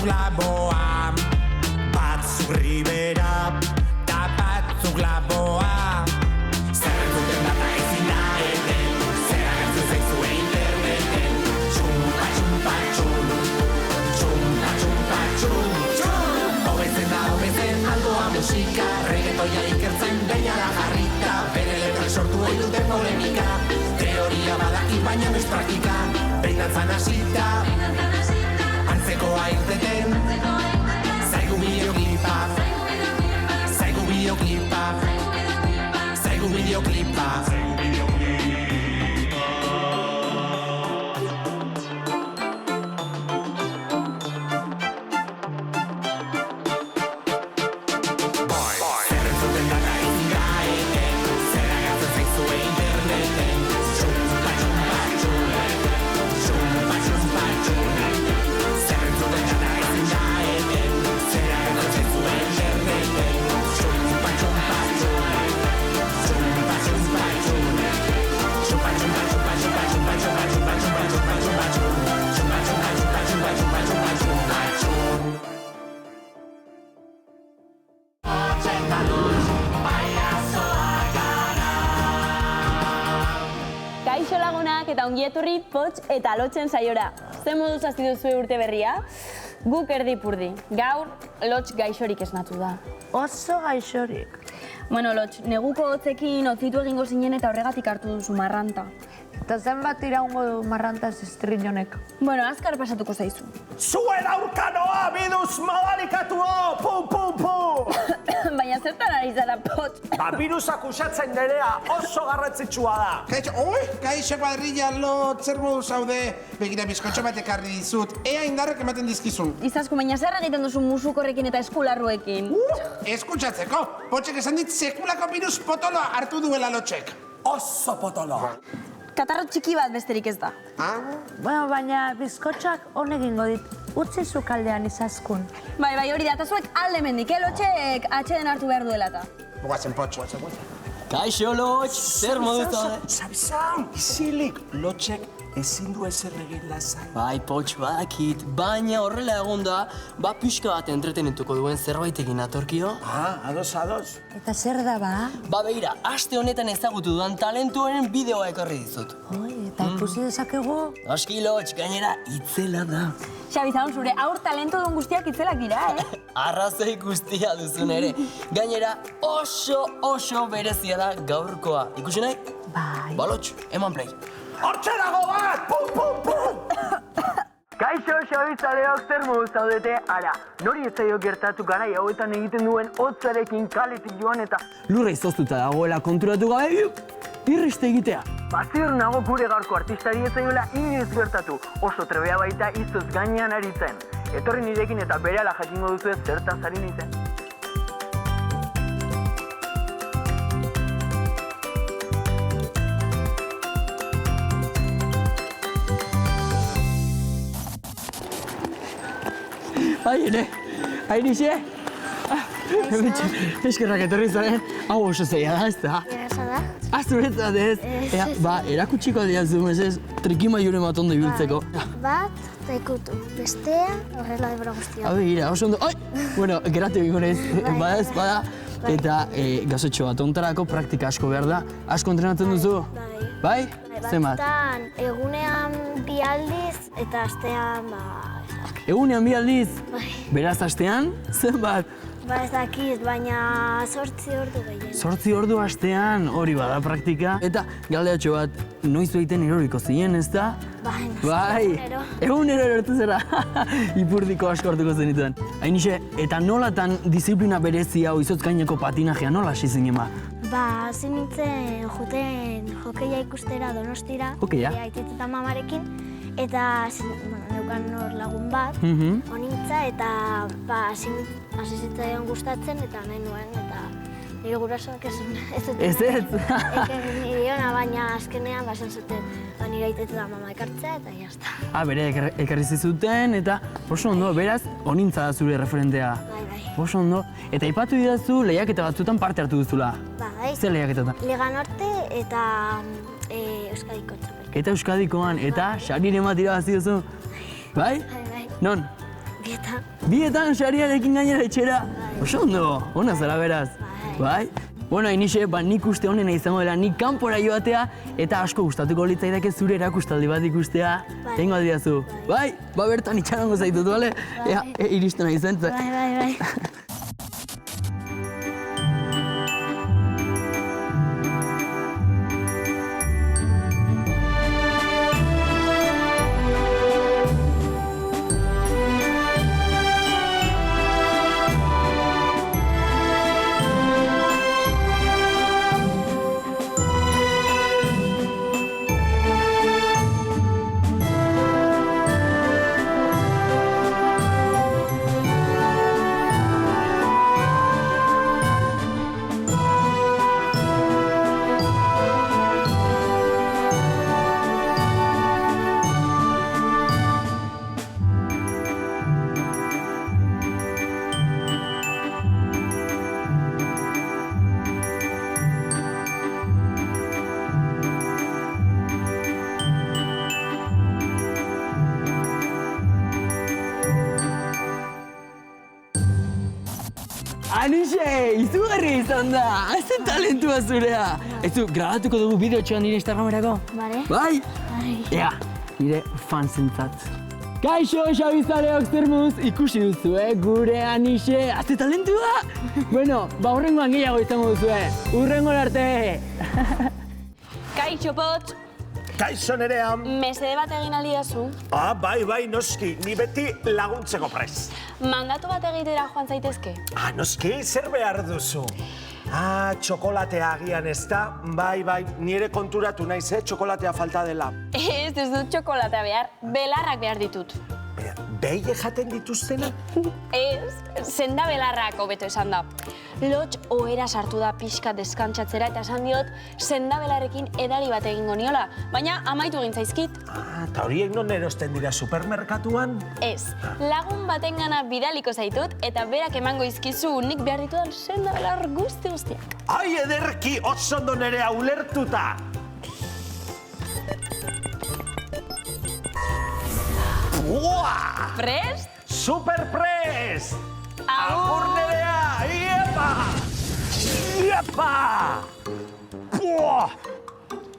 batzuk laboa, batzuk ribera, ta batzuk laboa. Zer entzuten data ezin da eten, zer agertzen zaizue interneten. Txumpa, txumpa, txum, txumpa, txumpa, txum, txum. Hobezen aldoa musika, reggaetoia ikertzen behinara jarrita. Bere letrak sortu ohi dute polemika, teoria badaki baina ez praktika. Behin dantzan hasita, antzekoa irteten, zaigu bideoklipa, zaigu bideoklipa, zaigu bideoklipa. Kaixo lagunak eta ongi etorri Pots eta Lotsen saiora. Ze moduz hasi duzue urte berria? Guk erdipurdi. Gaur, Lots gaixorik esnatu da. Oso gaixorik. Bueno, Lots, neguko hotzekin hotzitu egingo zinen eta horregatik hartu duzu marranta. Eta zenbat iraungo du marranta zistrin honek? Bueno, azkar pasatuko zaizu. Zuen aurkanoa, biduz modalikatuo, pum, pum, pum! Baina zertan ari zara, Pots? Birusak usatzen nerea oso garrantzitsua da. Kaixo kuadrilla, Lot, zer modu zaude? Begira, bizkotxo bat ekarri dizut. Ea indarrek ematen dizkizun. Izazku, baina zer egiten duzu musukorrekin eta eskularruekin? Eskutsatzeko, Potsek esan dit sekulako birus potoloa hartu duela Lotsek. Oso potolo. Katarro txiki bat besterik ez da. Bueno, baina bizkotxoak honek egingo dit. Utzi sukaldean izaskun. Bai, hori da, eta zuek alde mendik, Lotxek atxeden hartu behar duela eta. Guazen, Potx. Kaixo, Lots, zer modu zaude? Zabizan, izilik, Lotsek ezin du ezer egin lasai. Bai, Pots, badakit, baina horrela egon da, pixka bat entretenituko duen zerbaitekin atorkio. Ados. Eta zer da ba? Begira, aste honetan ezagutu dudan talentuaren bideoa ekarri dizut. Eta ikusi dezakegu? Aski, Lots, gainera, itzela da. Xabizan, zure aur talentu duen guztiak itzelak dira, Arrazoi guztia duzun ere. Gainera, oso berezia da gaurkoa. Ikusi nahi? Bai. Lots, eman play. Hortxe dago bat, pum, pum, pum! Kaixo, Xabizaleok zer modu zaudete, ara, nori ez zaio gertatu garai hauetan egiten duen hotzarekin kaletik joan eta Lurra izoztuta dagoela konturatu gabe, irriste egitea. Ziur nago gure gaurko artistari ez zaiola inoiz gertatu, oso trebea baita izuz gainean aritzen. Etorri nirekin eta berehala jakingo duzu zertaz ari nintzen. Airixe? Eskerrak etorri zaren, hau oso zeia da, ez da? Erraza da. Zuretzat ez? Erakutsiko diazu, ez trikimailuren bat ondo ibiltzeko. Bat, eta ikutu. Bestea, horrela ebra guztia. Gira, oso ondo, bueno, geratu egingo naiz, bada ez, bada. Eta gazotxo bat, ontarako praktika asko behar da. Asko entrenatzen duzu? Bai? Zenbat? Batzutan, egunean 2 aldiz, eta astean, Egunean 2 aldiz? Beraz astean, zenbat? Ez dakit, baina 8 ordu gehien. 8 ordu astean, hori bada praktika. Eta galdeatxo bat, noiz egiten eroriko ziren, ez da? Bai, egunero erortu zera. Ipurdiko asko hartuko zenituen. Ainixe, eta nolatan disiplina berezia hau izotz gaineko patinajea nola hasi zinen ba? Hasi nintzen joten hokeia ikustera Donostira. Hokeia? Aitet eta mamarekin. Eta neukan hor lagun bat, honintza, eta hasi zitzaion gustatzen, eta nahi nuen, eta nire gurasoak ez dut. Ez? Niriona, baina azkenean esan zuten nire aitet eta mama ekartzea, eta jazta. Bere ekarri zizuten, eta oso ondo, beraz, honintza da zure referentea. Bai. Oso ondo. Eta aipatu didazu lehiaketa batzutan parte hartu duzula. Bai. Zer lehiaketatan? Liga Norte eta Euskadiko txapelketa. Eta Euskadikoan, eta sariren bat irabazi duzu. Bai? Bai. Non? Bietan. Bietan sariarekin gainera etxera. Oso ondo, ona zara beraz. Bai? Bueno, Inixe, nik uste honena izango dela nik kanpora joatea eta asko gustatuko litzaidake zure erakustaldi bat ikustea. Egingo aldiazu. Bai? Bertan itxarango zaitut, bale? Ea, iristen nahi zen. Bai. Anixe, izugarri izan da! Hazen talentua zurea! Grabatuko dugu bideotxoan nire Instagramerako? Bale. Bai? Ea, nire fansentzat. Kaixo, Xabizaleok zermuz, ikusi duzue, gure Anixe, haze talentua! Bueno, hurrengoan gehiago izango duzue. Hurrengoan arte! Kaixo, Potx! Kaixo Nerea. Mesede bat egin aldidazu. Bai, noski, ni beti laguntzeko prest. Mandatu bat egitera joan zaitezke. Noski, zer behar duzu? Txokolatea agian ez da? Bai, nire konturatu naiz, txokolatea falta dela. Ez dut txokolatea behar, belarrak behar ditut. Behi jaten dituztena? Ez, senda belarrak hobeto esan da. Lotx ohera sartu da pixka deskantsatzera eta esan diot senda belarrekin edari bat egingo niola, baina amaitu egin zaizkit. Eta horiek non erosten dira supermerkatuan? Ez, lagun batengana bidaliko zaitut eta berak emango izkizu nik behar ditudan senda belar guztiak. Ai, ederki, oso ondo Nerea ulertuta! Prest? Superprest! Agur Nerea! Iepa!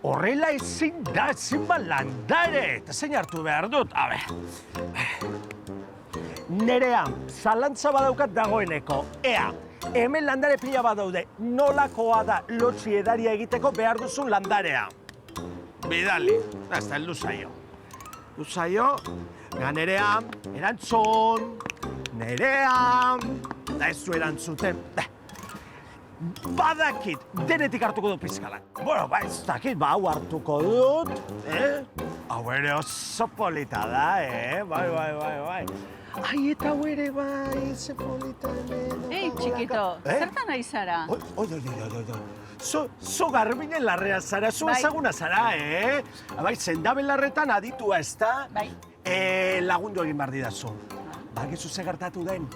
Horrela ezin landare! Eta zein hartu behar dut? Nerea, zalantza badaukat dagoeneko. Ea, hemen landare pila badaude. Nolakoa da lotxi edaria egiteko behar duzun landarea? Bidali, hasta heldu zaio. Nerea, erantzun, Nerea, da ez du erantzuten. Badakit, denetik hartuko dut pizkalan. Bueno, ez dakit, hau hartuko dut, Hau ere oso polita da, Bai. Ai, eta hau ere bai, ze polita hemen. Ei, txikito, zertan nahi zara? Zo Garbinen larrea zara, zu ezaguna zara, Bai, sendabelarretan aditua ez da? Bai. Lagundu egin behar didazu. Bakizu ze gertatu den,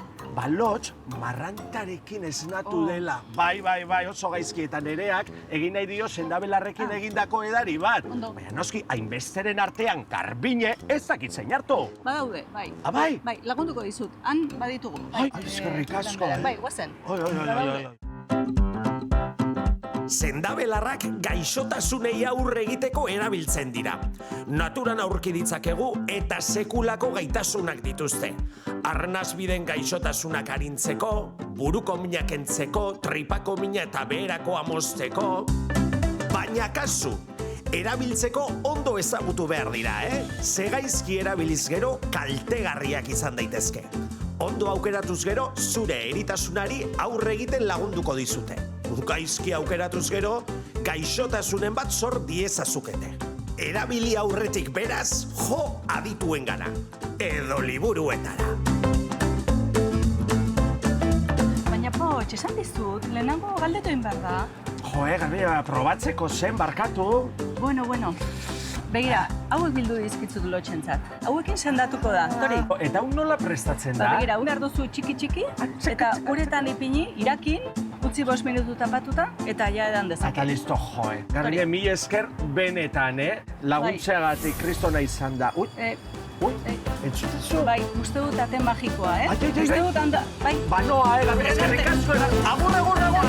Lotx marrantarekin esnatu dela. Bai, oso gaizki eta Nereak egin nahi dio sendabelarrekin egindako edari bat. Baina noski, hainbesteren artean Garbine ez dakit zein hartu. Badaude, bai. Bai? Bai, lagunduko dizut, han baditugu. Ai, eskerrik asko. Bai, guazen. Sendabelarrak gaixotasunei aurre egiteko erabiltzen dira. Naturan aurki ditzakegu eta sekulako gaitasunak dituzte. Arnasbiden gaixotasunak arintzeko, buruko mina kentzeko, tripako mina eta beherakoa mozteko. Baina kasu, erabiltzeko ondo ezagutu behar dira, Ze gaizki erabiliz gero kaltegarriak izan daitezke. Ondo aukeratuz gero, zure eritasunari aurre egiten lagunduko dizute. Gaizki aukeratuz gero, gaixotasunen bat sor diezazukete. Erabili aurretik beraz, jo adituengana. Edo liburuetara. Baina Potx, esan dizut, lehenago galdetu egin behar da. Garbia, probatzeko zen, barkatu. Bueno. Begira, hauek bildu dizkitzut Lotxentzat. Hauekin sendatuko da, Tori. Eta hau nola prestatzen da? Begira, behar duzu txiki, eta uretan ipini, irakin, utzi 5 minutu tapatuta, eta ja edan dezake. Eta listo, Garbia, mila esker benetan, laguntzeagatik kristona izan da. Entzutezu? Bai, uste dut ate magikoa, Ai, ai, ai, Uste ai. dut handa, bai. Banoa, eskerrik asko. Agur, agur, agur.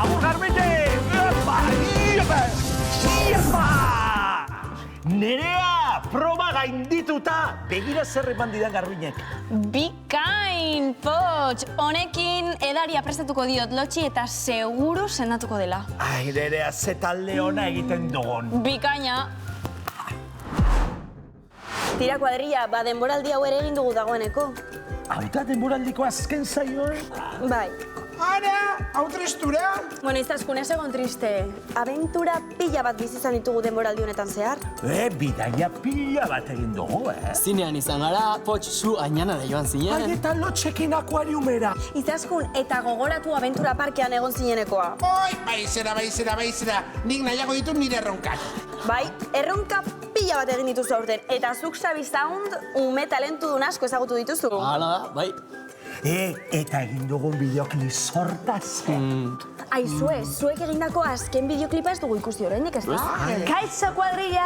Agur, Garbiñe. Iepa! Nerea, proba gaindituta. Begira zer eman didan Garbiñek. Bikain, Poch! Honekin edaria prestatuko diot lotxi eta seguru sendatuko dela. Ai, Nerea, ze talde ona egiten dugun. Bikaina! Tira kuadrilla, denboraldi hau ere egin dugu dagoeneko. Hau da denboraldiko azken zaioa? Bai. Ara, hau tristura? Bueno, izaskun ez egon triste. Abentura pila bat bizizan ditugu denboraldi honetan zehar. Bidaia pila bat egin dugu, Zinean izan gara, Poch, zu ainana da joan Ai, zinen. eta lotxekin akuariumera. Izaskun eta gogoratu abentura parkean egon zinenekoa. Oi, baizera. Nik nahiago ditut nire erronkak. Bai, erronka pila bat egin dituzu aurten. Eta zuk Xabi Sound ume talentudun asko ezagutu dituzu. Hala da, bai. Eta egin dugun bideoklip sortaz. Aizue, zuek egindako azken bideoklipa ez dugu ikusi oraindik, ez da? Kaixo kuadrilla!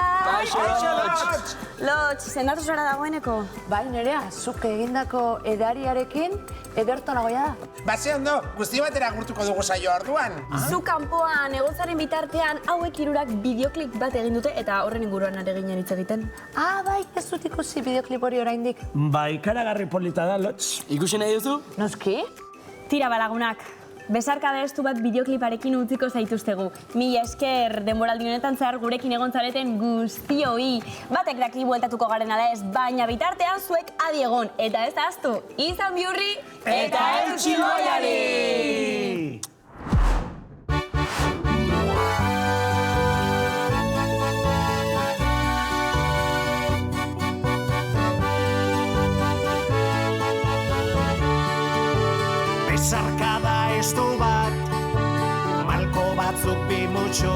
Lotx, sendatu zara dagoeneko? Bai, Nerea, zuk egindako edariarekin ederto nagoia da. Base ondo, guzti batera gurtuko dugu saio orduan. Zu kanpoan egontzaren bitartean hauek hirurak bideoklip bat egin dute eta horren inguruan are ginen hitz egiten. Bai, ez dut ikusi bideoklip hori oraindik. Bai, karagarri polita da, lotx. Ikusi nahi duzu? Noski? Tira balagunak, besarkada estu bat bideokliparekin utziko zaituztegu. Mila esker denboraldi honetan zehar gurekin egon zareten guztioi. Batek daki bueltatuko garen ala ez, baina bitartean zuek adi egon. Eta ez ahaztu, izan bihurri eta eutxi goiari! Besarkada estu bat, malko batzuk bimutxu,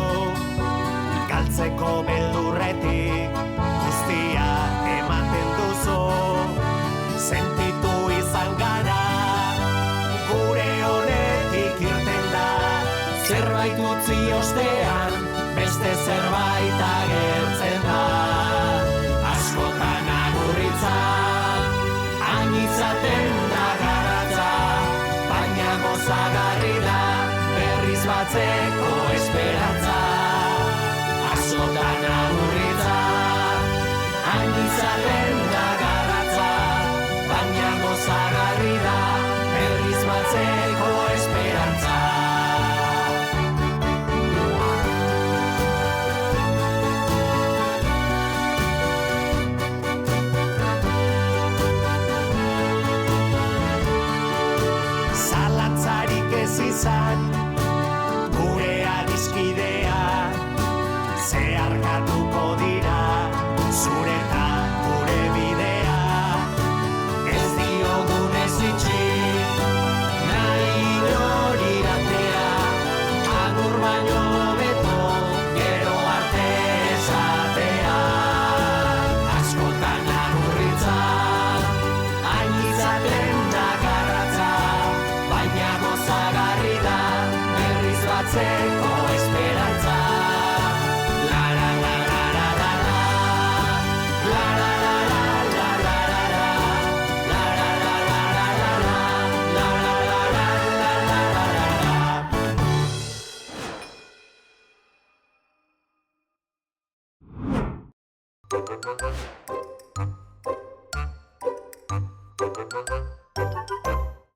galtzeko beldurretik, guztia ematen duzu. Sentitu izan gara, gure honetik irten da, zerbait utzi ostean, beste zerbait agertzen da. Askotan agurritza, hain da garatza, baina gozagarri da, berriz batzeko esperantza. Askotan agurritza, hain da garatza, baina gozagarri da, berriz batzeko esperantza. Zalantzarik ez izan, gure adiskidea, zeharkatuko dira, zure eta gure bidea. Ez diogun ez itxi, nahi inori iratea, agur baino hobeto, gero arte esatea. Askotan agurritza, hain izaten da garratza, baina gozagarri da, berriz batzeko esperantza. La la la la la la la, la la la la la la la la, la la la la la la la, la la la la la la la.